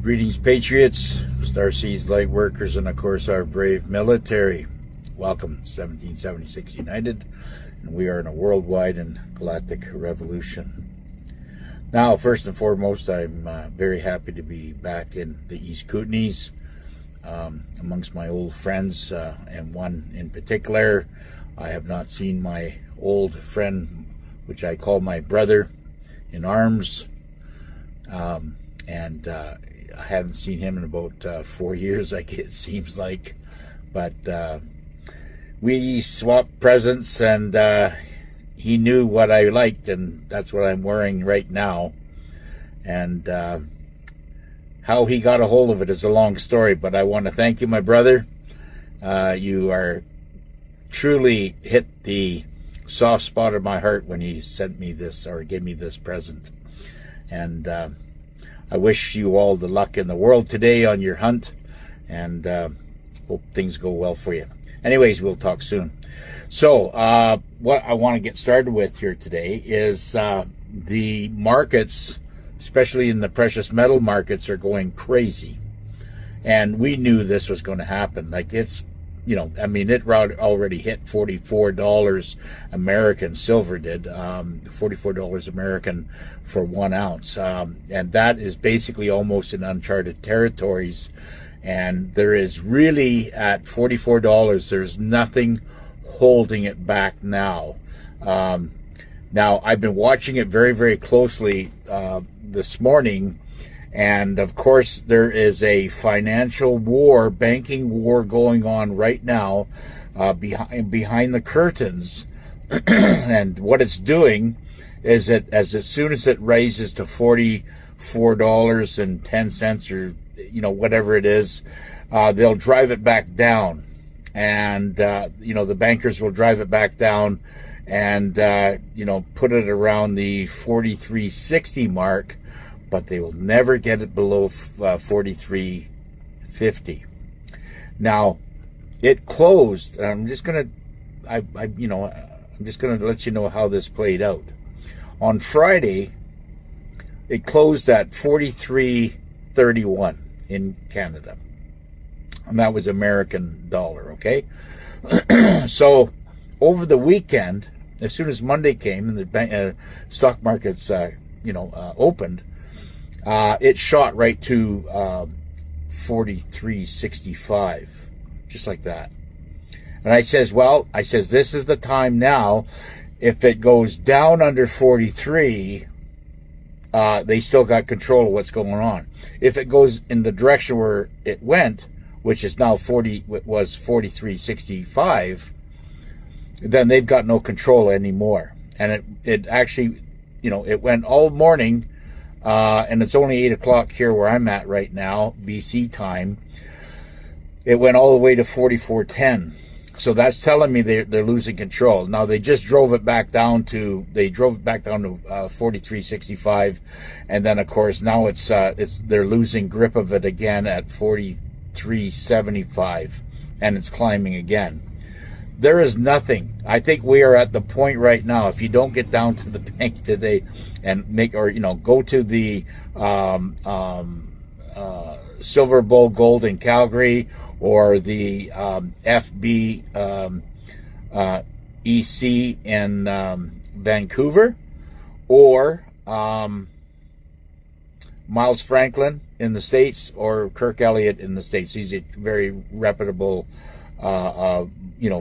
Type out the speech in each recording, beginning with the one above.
Greetings, Patriots, Starseeds, light workers, and of course our brave military. Welcome, 1776 United, and we are in a worldwide and galactic revolution. Now, first and foremost, I'm very happy to be back in the East Kootenays, amongst my old friends, and one in particular. I have not seen my old friend, which I call my brother in arms, and I haven't seen him in about 4 years, it seems like. But we swapped presents, and he knew what I liked, and that's what I'm wearing right now. And how he got a hold of it is a long story, but I want to thank you, my brother. You are truly hit the soft spot of my heart when he sent me this, or gave me this present. And I wish you all the luck in the world today on your hunt, and hope things go well for you. Anyways, we'll talk soon. So what I want to get started with here today is the markets, especially in the precious metal markets, are going crazy. And we knew this was going to happen. Like, it's, you know, I mean, it already hit $44 American, silver did, $44 American for 1 ounce. And that is basically almost in uncharted territories. And there is really, at $44, there's nothing holding it back now. Now, I've been watching it very, very closely this morning. And of course, there is a financial war, banking war going on right now behind the curtains. And what it's doing is that as soon as it raises to $44.10, or, you know, whatever it is, they'll drive it back down. And, you know, the bankers will drive it back down and, you know, put it around the 43.60 mark. But they will never get it below 43.50. Now, it closed. I'm just gonna, I'm just gonna let you know how this played out. On Friday, it closed at 43.31 in Canada, and that was American dollar. Okay, so over the weekend, as soon as Monday came and the stock markets, opened. It shot right to 43.65, just like that. And I says, this is the time now. If it goes down under 43, they still got control of what's going on. If it goes in the direction where it went, which is now 43.65, then they've got no control anymore. And it actually, you know, it went all morning. And it's only 8 o'clock here where I'm at right now, BC time. It went all the way to 44.10. So that's telling me they're losing control. Now, they just drove it back down to 43.65, and then of course now they're losing grip of it again at 43.75, and it's climbing again. There is nothing. I think we are at the point right now, if you don't get down to the bank today and go to the Silver Bull Gold in Calgary, or the FB EC in Vancouver, or Miles Franklin in the States, or Kirk Elliott in the States. These are very reputable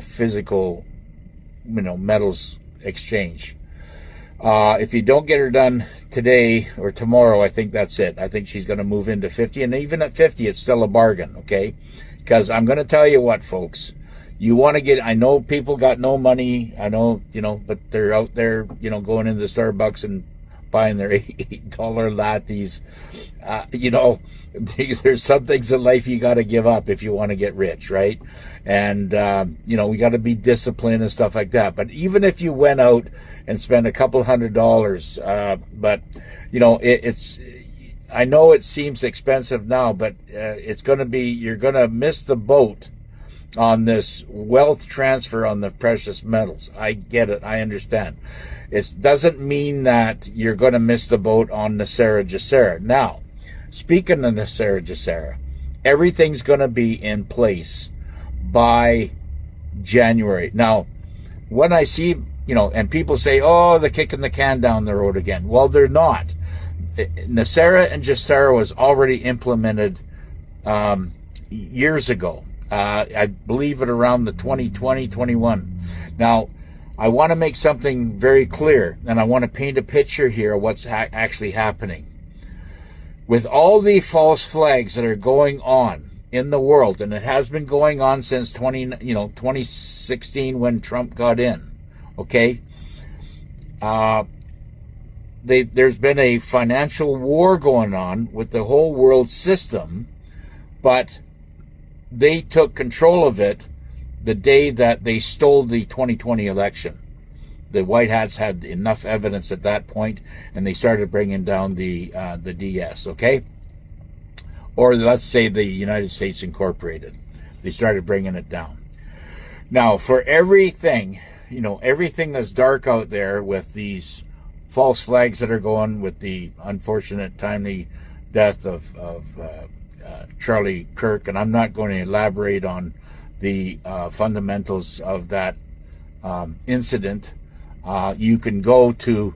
physical, metals exchange. If you don't get her done today or tomorrow, I think that's it. I think she's going to move into 50, and even at 50, it's still a bargain, okay? Because I'm going to tell you what, folks, you want to get, I know people got no money, I know, but they're out there, going into Starbucks and buying their $8 lattes. There's some things in life you got to give up if you want to get rich, right? And, we got to be disciplined and stuff like that. But even if you went out and spent a couple $100, but, it's, I know it seems expensive now, but it's going to be, you're going to miss the boat on this wealth transfer on the precious metals. I get it. I understand. It doesn't mean that you're going to miss the boat on the Sarah Jacera. Now, speaking of Nasera, everything's going to be in place by January. Now, when I see, and people say, oh, they're kicking the can down the road again. Well, they're not. Nasera and Jassara was already implemented years ago. I believe it around the 2020-21. Now, I want to make something very clear, and I want to paint a picture here of what's actually happening. With all the false flags that are going on in the world, and it has been going on since 2016 when Trump got in, okay? There's been a financial war going on with the whole world system, but they took control of it the day that they stole the 2020 election. The White Hats had enough evidence at that point, and they started bringing down the DS, okay? Or let's say the United States Incorporated. They started bringing it down. Now, for everything, everything that's dark out there with these false flags that are going, with the unfortunate timely death of Charlie Kirk, and I'm not going to elaborate on the fundamentals of that incident. You can go to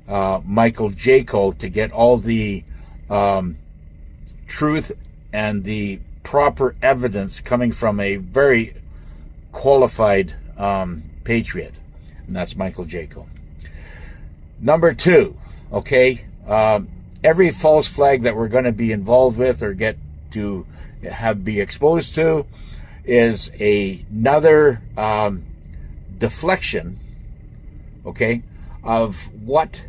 Michael Jaco to get all the truth and the proper evidence coming from a very qualified patriot, and that's Michael Jaco. Number two, okay, every false flag that we're going to be involved with or get to be exposed to is another deflection, okay, of what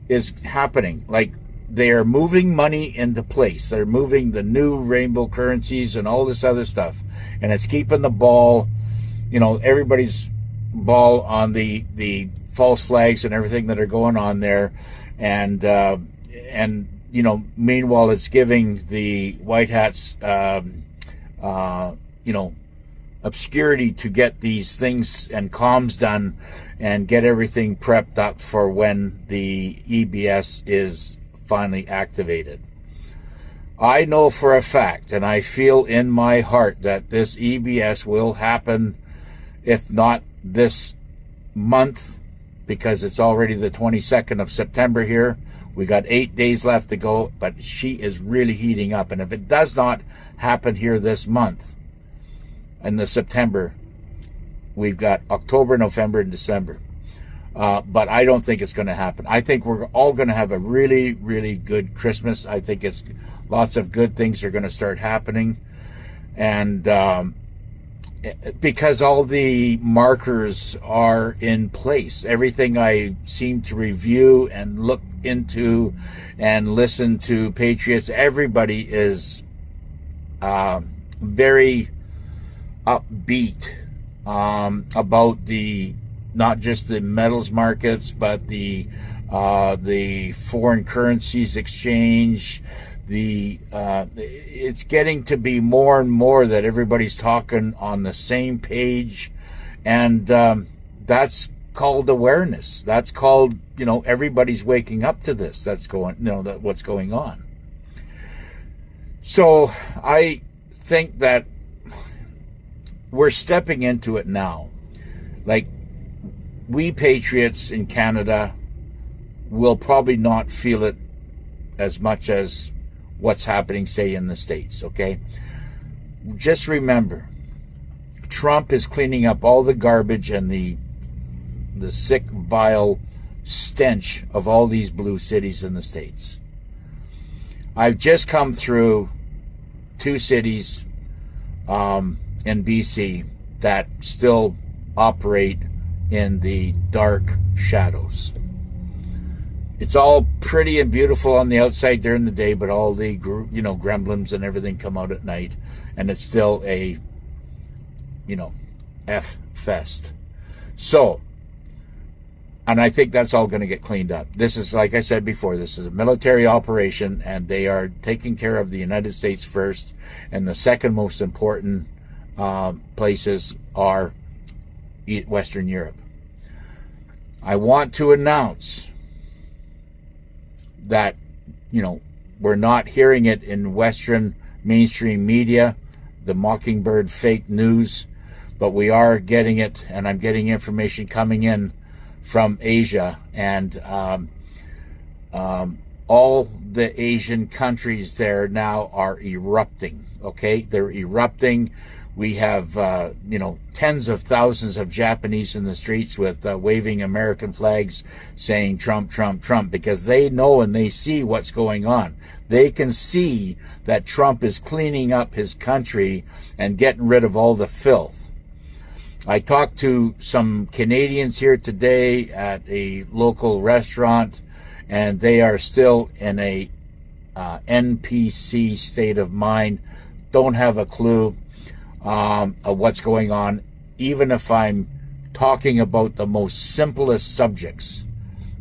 is happening. Like, they are moving money into place. They're moving the new rainbow currencies and all this other stuff, and it's keeping the ball, everybody's ball on the false flags and everything that are going on there, and meanwhile it's giving the White Hats obscurity to get these things and comms done and get everything prepped up for when the EBS is finally activated. I know for a fact, and I feel in my heart, that this EBS will happen, if not this month, because it's already the 22nd of September here. We got 8 days left to go, but she is really heating up. And if it does not happen here this month, in the September, we've got October, November, and December. But I don't think it's going to happen. I think we're all going to have a really, really good Christmas. I think it's lots of good things are going to start happening. And because all the markers are in place, everything I seem to review and look into and listen to Patriots, everybody is very upbeat about not just the metals markets, but the foreign currencies exchange. It's getting to be more and more that everybody's talking on the same page, and that's called awareness. That's called, everybody's waking up to this. That's what's going on. So I think that we're stepping into it now. Like, we Patriots in Canada will probably not feel it as much as what's happening, say, in the States, okay? Just remember, Trump is cleaning up all the garbage and the sick, vile stench of all these blue cities in the States. I've just come through 2 cities in BC that still operate in the dark shadows. It's all pretty and beautiful on the outside during the day, but all the gremlins and everything come out at night, and it's still a F fest. So, and I think that's all going to get cleaned up. This is, like I said before, this is a military operation, and they are taking care of the United States first, and the second most important places are Western Europe. I want to announce that, we're not hearing it in Western mainstream media, the Mockingbird fake news, but we are getting it, and I'm getting information coming in from Asia, and all the Asian countries there now are erupting, okay? They're erupting. We have, tens of thousands of Japanese in the streets with waving American flags saying Trump, Trump, Trump, because they know and they see what's going on. They can see that Trump is cleaning up his country and getting rid of all the filth. I talked to some Canadians here today at a local restaurant, and they are still in a NPC state of mind, don't have a clue of what's going on, even if I'm talking about the most simplest subjects,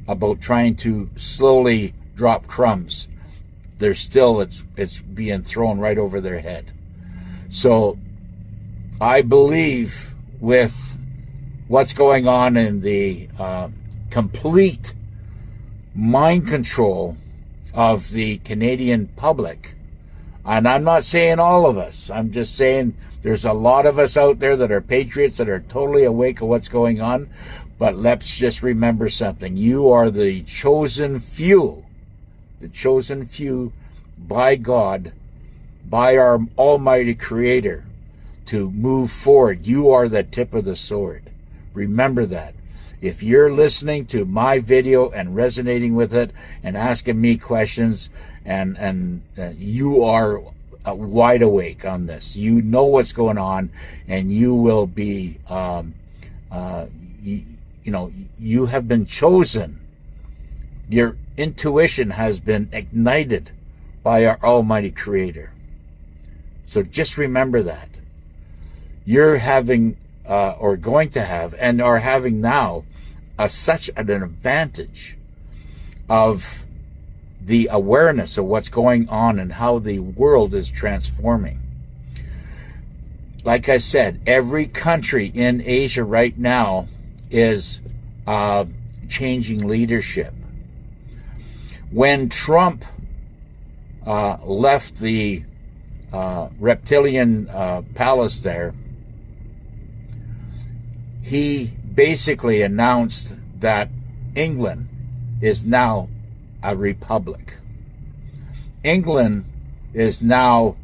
about trying to slowly drop crumbs. They're still, it's being thrown right over their head. So I believe with what's going on in the complete mind control of the Canadian public, and I'm not saying all of us, I'm just saying there's a lot of us out there that are patriots, that are totally awake of what's going on. But let's just remember something. You are the chosen few by God, by our Almighty Creator, to move forward. You are the tip of the sword. Remember that. If you're listening to my video and resonating with it and asking me questions, and you are wide awake on this, you know what's going on, and you will be, you have been chosen. Your intuition has been ignited by our Almighty Creator. So just remember that. You're having, or going to have, and are having now, such an advantage of the awareness of what's going on and how the world is transforming. Like I said, every country in Asia right now is changing leadership. When Trump left the reptilian palace there, he basically announced that England is now a republic. England is now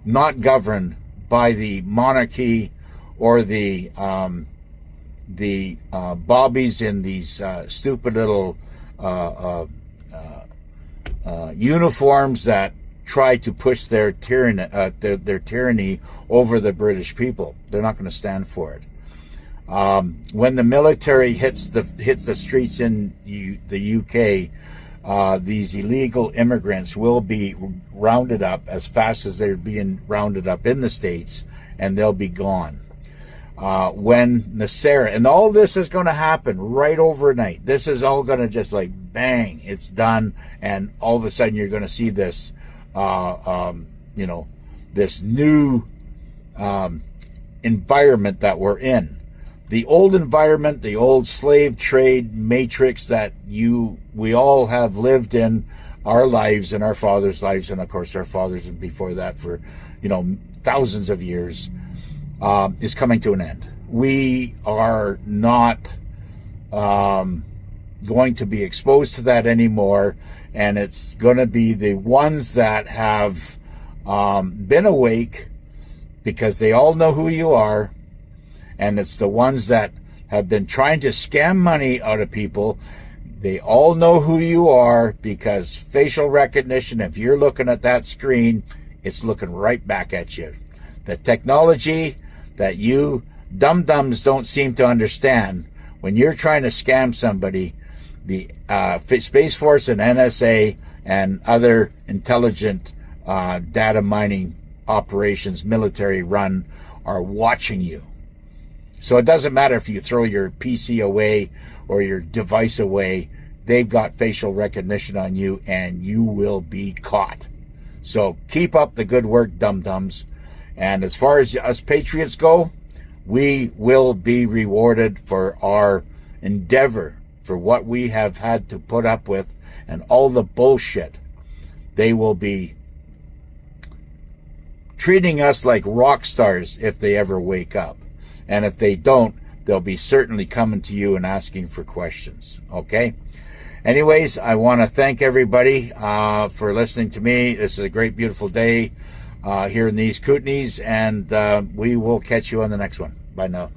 not governed by the monarchy or the bobbies in these stupid little uniforms that try to push their tyranny over the British people. They're not going to stand for it. When the military hits the streets in the UK, these illegal immigrants will be rounded up as fast as they're being rounded up in the States, and they'll be gone. When Nasser, and all this is going to happen right overnight. This is all going to just like bang, it's done, and all of a sudden you're going to see this, this new environment that we're in. The old environment, the old slave trade matrix that we all have lived in our lives and our fathers' lives, and of course our fathers and before that for, thousands of years, is coming to an end. We are not going to be exposed to that anymore, and it's going to be the ones that have been awake, because they all know who you are. And it's the ones that have been trying to scam money out of people. They all know who you are, because facial recognition, if you're looking at that screen, it's looking right back at you. The technology that you dum-dums don't seem to understand, when you're trying to scam somebody, the Space Force and NSA and other intelligent data mining operations, military run, are watching you. So it doesn't matter if you throw your PC away or your device away, they've got facial recognition on you, and you will be caught. So keep up the good work, dum-dums. And as far as us patriots go, we will be rewarded for our endeavor, for what we have had to put up with, and all the bullshit they will be treating us like rock stars if they ever wake up. And if they don't, they'll be certainly coming to you and asking for questions. Okay? Anyways, I want to thank everybody for listening to me. This is a great, beautiful day here in these Kootenays, and we will catch you on the next one. Bye now.